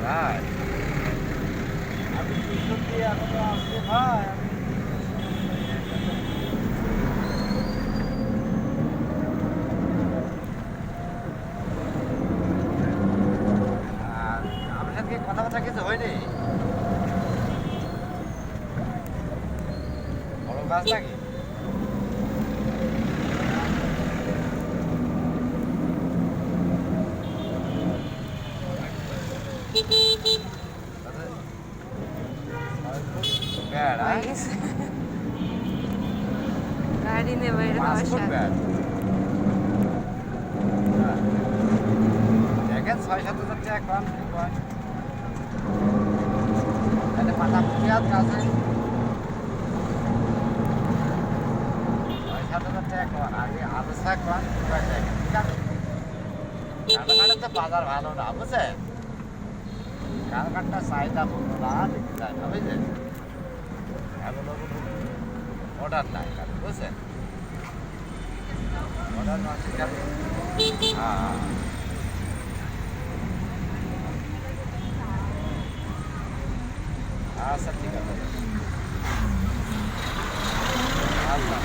তাই আমি ৬৩ এখনো আসছে ভাই। আর আপনার সাথে কি কথাবার্তা কিছু হয়নি? বড় গাছ নাকি? ব্যাড, হয়ে গেছে গাড়ি নেবো এটা 5 ফুট সমস্যা ব্যাড। দেখেন ৬-৭ হাজার টাকা কম কি কয়? তাহলে পাতা পেঁয়াজ গাছে ৬-৭ হাজার টাকা কম আগে আলোচনা কম কি কয় দেখেন, ঠিক আছে? কানাকাটার তো বাজার ভালো না বুঝছেন? কানাকাটটা চাহিদা পূর্ণ না দেখতে যায় না বুঝলেন? অ্যাভেলেবল অর্ডার নাই বুঝছেন? অর্ডার না ঠিক আছে? হ্যাঁ আচ্ছা ঠিক আছে আচ্ছা